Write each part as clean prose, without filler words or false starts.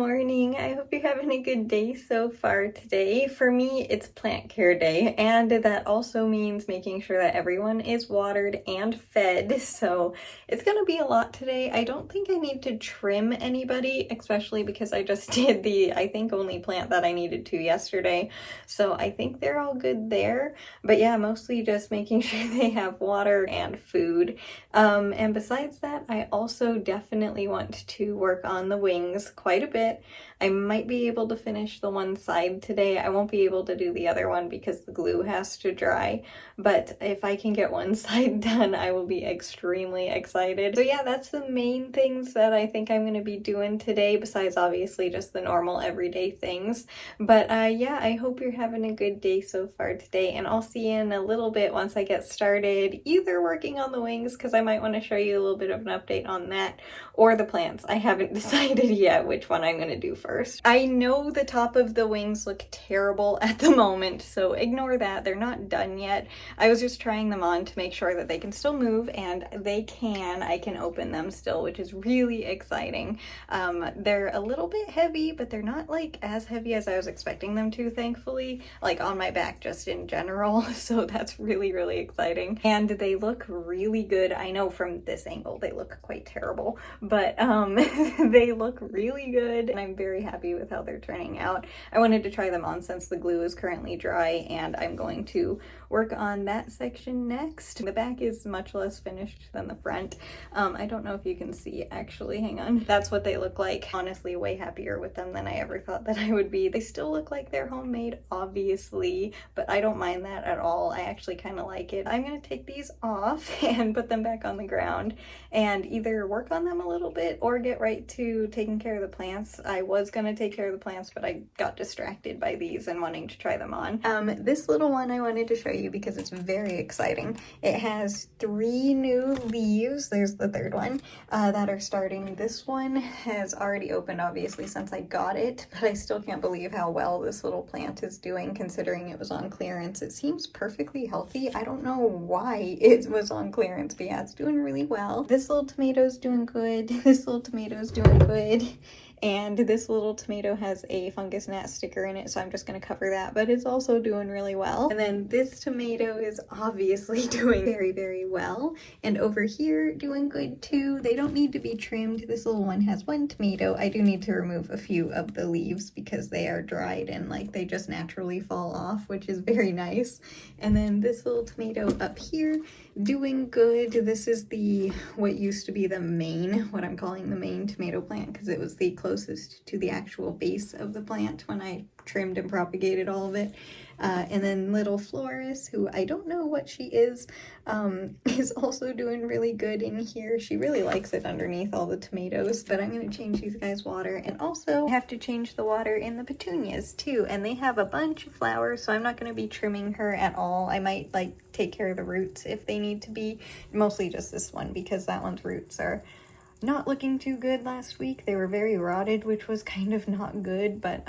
morning. I hope you're having a good day so far today. For me, it's plant care day, and that also means making sure that everyone is watered and fed. So it's gonna be a lot today. I don't think I need to trim anybody, especially because I just did the, I think, only plant that I needed to yesterday. So I think they're all good there. But yeah, mostly just making sure they have water and food. And besides that, I also definitely want to work on the wings quite a bit. I might be able to finish the one side today. I won't be able to do the other one because the glue has to dry, but if I can get one side done, I will be extremely excited. So yeah, that's the main things that I think I'm going to be doing today, besides obviously just the normal everyday things. But yeah, I hope you're having a good day so far today, and I'll see you in a little bit once I get started, either working on the wings, because I might want to show you a little bit of an update on that, or the plants. I haven't decided yet which one I'm going to do first. I know the top of the wings look terrible at the moment, so ignore that. They're not done yet. I was just trying them on to make sure that they can still move, and they can. I can open them still, which is really exciting. They're a little bit heavy, but they're not like as heavy as I was expecting them to, thankfully, like on my back just in general. So that's really, really exciting. And they look really good. I know from this angle they look quite terrible, but they look really good, and I'm very happy with how they're turning out. I wanted to try them on since the glue is currently dry, and I'm going to work on that section next. The back is much less finished than the front. I don't know if you can see, actually, hang on. That's what they look like. Honestly, way happier with them than I ever thought that I would be. They still look like they're homemade, obviously, but I don't mind that at all. I actually kind of like it. I'm gonna take these off and put them back on the ground and either work on them a little bit or get right to taking care of the plants. I was gonna take care of the plants, but I got distracted by these and wanting to try them on. This little one I wanted to show you because it's very exciting. It has 3 new leaves, there's the third one, that are starting. This one has already opened, obviously, since I got it, but I still can't believe how well this little plant is doing considering it was on clearance. It seems perfectly healthy. I don't know why it was on clearance, but yeah, it's doing really well. This little tomato's doing good. This little tomato's doing good. And this little tomato has a fungus gnat sticker in it, so I'm just going to cover that, but it's also doing really well. And then this tomato is obviously doing very, very well. And over here, doing good too. They don't need to be trimmed. This little one has 1 tomato. I do need to remove a few of the leaves because they are dried and like they just naturally fall off, which is very nice. And then this little tomato up here, doing good. This is the, what used to be the main, what I'm calling the main tomato plant, because it was the closest to the actual base of the plant when I trimmed and propagated all of it. And then little Floris, who I don't know what she is also doing really good in here. She really likes it underneath all the tomatoes, but I'm going to change these guys water, and also have to change the water in the petunias too, and they have a bunch of flowers, so I'm not going to be trimming her at all. I might like take care of the roots if they need to be, mostly just this one because that one's roots are not looking too good last week. They were very rotted, which was kind of not good, but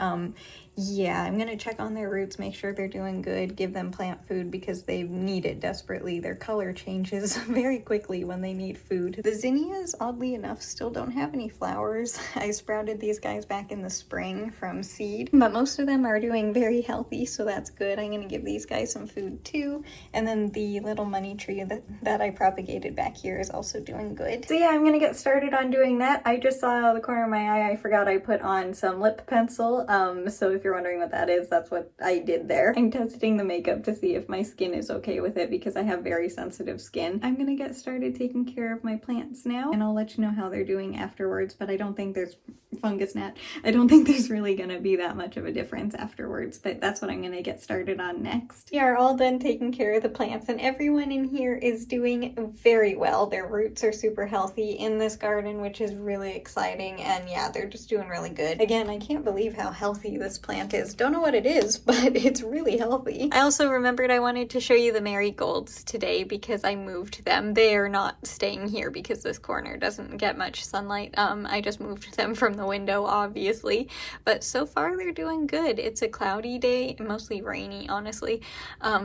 yeah, I'm gonna check on their roots, make sure they're doing good, give them plant food because they need it desperately. Their color changes very quickly when they need food. The zinnias, oddly enough, still don't have any flowers. I sprouted these guys back in the spring from seed, but most of them are doing very healthy, so that's good. I'm gonna give these guys some food too. And then the little money tree that I propagated back here is also doing good. So yeah, I'm gonna get started on doing that. I just saw out of the corner of my eye, I forgot I put on some lip pencil, so if you're wondering what that is, that's what I did there. I'm testing the makeup to see if my skin is okay with it because I have very sensitive skin. I'm gonna get started taking care of my plants now, and I'll let you know how they're doing afterwards, but I don't think there's fungus gnat. I don't think there's really gonna be that much of a difference afterwards, but that's what I'm gonna get started on next. We are all done taking care of the plants, and everyone in here is doing very well. Their roots are super healthy in this garden, which is really exciting, and yeah, they're just doing really good. Again, I can't believe how healthy this plant is. Don't know what it is, but it's really healthy. I also remembered I wanted to show you the marigolds today because I moved them. They are not staying here because this corner doesn't get much sunlight. I just moved them from the window, obviously, but so far they're doing good. It's a cloudy day, mostly rainy, honestly,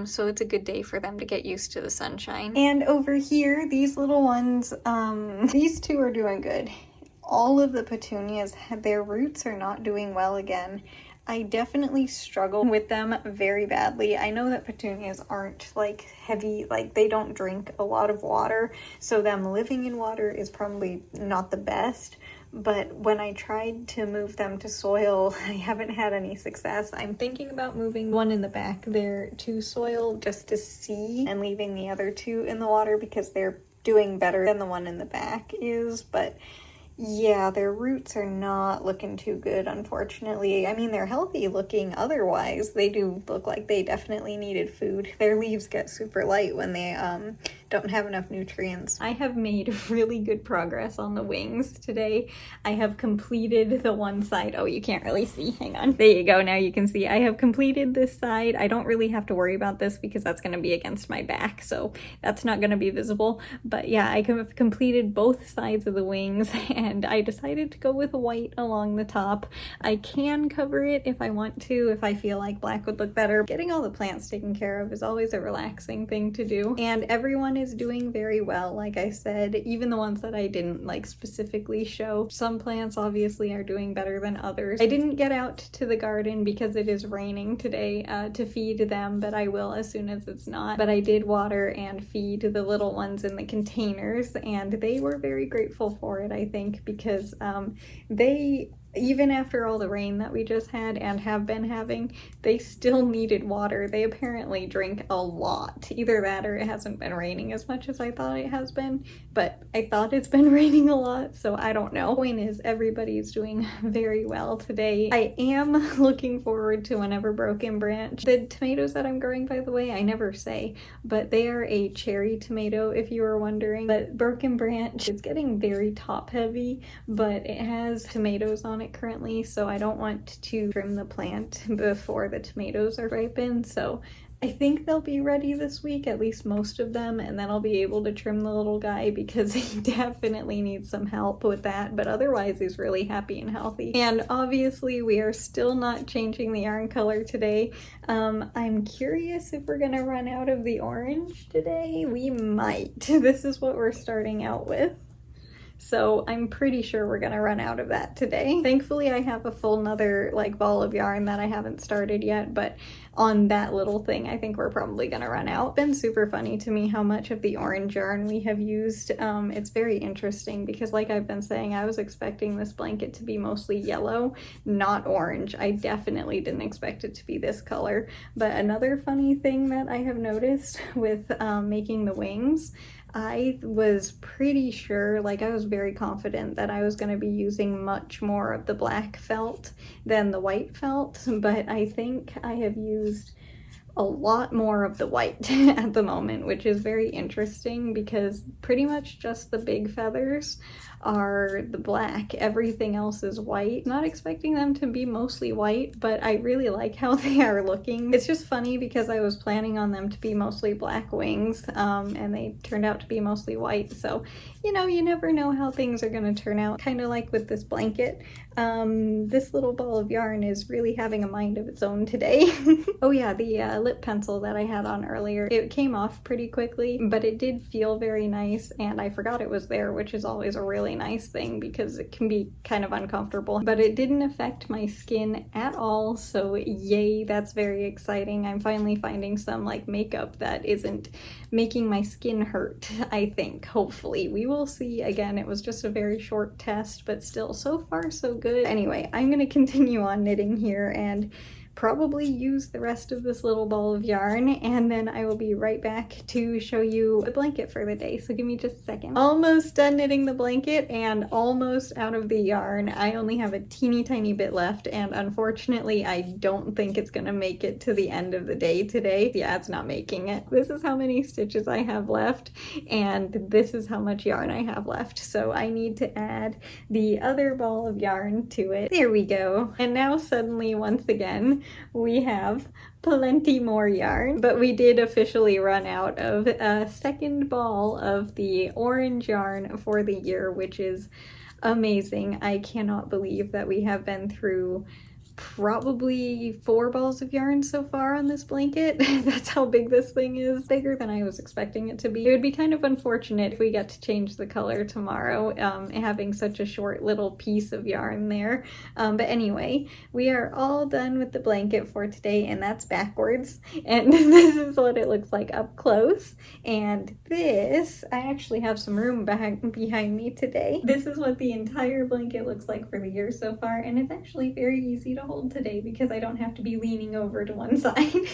so it's a good day for them to get used to the sunshine. And over here, these little ones, these two are doing good. all of the petunias, their roots are not doing well again. I definitely struggle with them very badly. I know that petunias aren't like heavy, like they don't drink a lot of water, so them living in water is probably not the best. But when I tried to move them to soil, I haven't had any success. I'm thinking about moving one in the back there to soil just to see, and leaving the other two in the water because they're doing better than the one in the back is. But yeah, their roots are not looking too good, unfortunately. I mean, they're healthy looking otherwise. They do look like they definitely needed food. Their leaves get super light when they don't have enough nutrients. I have made really good progress on the wings today. I have completed the one side. Oh, you can't really see. Hang on. There you go. Now you can see. I have completed this side. I don't really have to worry about this because that's going to be against my back, so that's not going to be visible. But yeah, I have completed both sides of the wings, and I decided to go with white along the top. I can cover it if I want to, if I feel like black would look better. Getting all the plants taken care of is always a relaxing thing to do, and everyone is doing very well. Like I said, even the ones that I didn't like specifically show. Some plants obviously are doing better than others. I didn't get out to the garden because it is raining today to feed them, but I will as soon as it's not. But I did water and feed the little ones in the containers, and they were very grateful for it, I think, because they, even after all the rain that we just had and have been having, they still needed water. They apparently drink a lot. Either that or it hasn't been raining as much as I thought it has been, but I thought it's been raining a lot, so I don't know. Point is, everybody's doing very well today. I am looking forward to whenever Broken Branch. The tomatoes that I'm growing, by the way, I never say, but they are a cherry tomato, if you were wondering. But Broken Branch is getting very top heavy, but it has tomatoes on it currently, so I don't want to trim the plant before the tomatoes are ripened. So I think they'll be ready this week, at least most of them, and then I'll be able to trim the little guy because he definitely needs some help with that, but otherwise he's really happy and healthy. And obviously we are still not changing the yarn color today. I'm curious if we're gonna run out of the orange today. We might. This is what we're starting out with. So I'm pretty sure we're gonna run out of that today. Thankfully, I have a full nother like ball of yarn that I haven't started yet, but on that little thing, I think we're probably gonna run out. It's been super funny to me how much of the orange yarn we have used. It's very interesting because, like I've been saying, I was expecting this blanket to be mostly yellow, not orange. I definitely didn't expect it to be this color. But another funny thing that I have noticed with making the wings, I was pretty sure, like I was very confident that I was going to be using much more of the black felt than the white felt, but I think I have used a lot more of the white at the moment, which is very interesting because pretty much just the big feathers are the black. Everything else is white. Not expecting them to be mostly white, but I really like how they are looking. It's just funny because I was planning on them to be mostly black wings, and they turned out to be mostly white. So, you know, you never know how things are going to turn out. Kind of like with this blanket. This little ball of yarn is really having a mind of its own today. Oh yeah, the lip pencil that I had on earlier, it came off pretty quickly, but it did feel very nice, and I forgot it was there, which is always a really nice thing because it can be kind of uncomfortable, but it didn't affect my skin at all, so yay, that's very exciting. I'm finally finding some like makeup that isn't making my skin hurt, I think. Hopefully. We will see. Again, it was just a very short test, but still, so far so good. Anyway, I'm gonna continue on knitting here and probably use the rest of this little ball of yarn, and then I will be right back to show you the blanket for the day. So give me just a second. Almost done knitting the blanket and almost out of the yarn. I only have a teeny tiny bit left, and unfortunately I don't think it's gonna make it to the end of the day today. Yeah, it's not making it. This is how many stitches I have left, and this is how much yarn I have left. So I need to add the other ball of yarn to it. There we go. And now suddenly, once again, we have plenty more yarn, but we did officially run out of a second ball of the orange yarn for the year, which is amazing. I cannot believe that we have been through probably 4 balls of yarn so far on this blanket. That's how big this thing is. Bigger than I was expecting it to be. It would be kind of unfortunate if we get to change the color tomorrow, having such a short little piece of yarn there. But anyway, we are all done with the blanket for today, and that's backwards. And this is what it looks like up close. And this, I actually have some room behind me today. This is what the entire blanket looks like for the year so far, and it's actually very easy to hold today because I don't have to be leaning over to one side.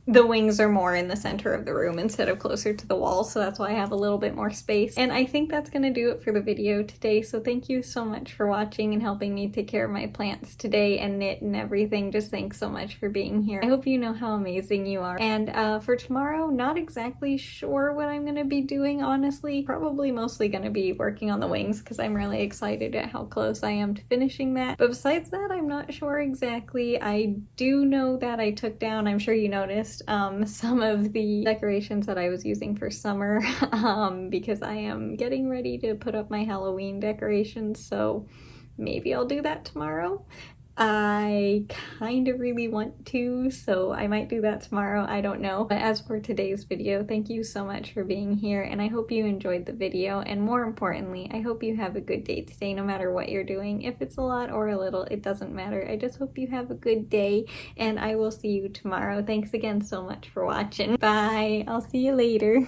The wings are more in the center of the room instead of closer to the wall, so that's why I have a little bit more space. And I think that's gonna do it for the video today, so thank you so much for watching and helping me take care of my plants today and knit and everything. Just thanks so much for being here. I hope you know how amazing you are. And for tomorrow, not exactly sure what I'm gonna be doing, honestly. Probably mostly gonna be working on the wings because I'm really excited at how close I am to finishing that. But besides that, I'm not sure exactly. I do know that I took down, I'm sure you noticed, some of the decorations that I was using for summer because I am getting ready to put up my Halloween decorations, so maybe I'll do that tomorrow. I kind of really want to, so I might do that tomorrow, I don't know. But as for today's video, thank you so much for being here, and I hope you enjoyed the video, and more importantly, I hope you have a good day today no matter what you're doing. If it's a lot or a little, it doesn't matter. I just hope you have a good day, and I will see you tomorrow. Thanks again so much for watching. Bye! I'll see you later.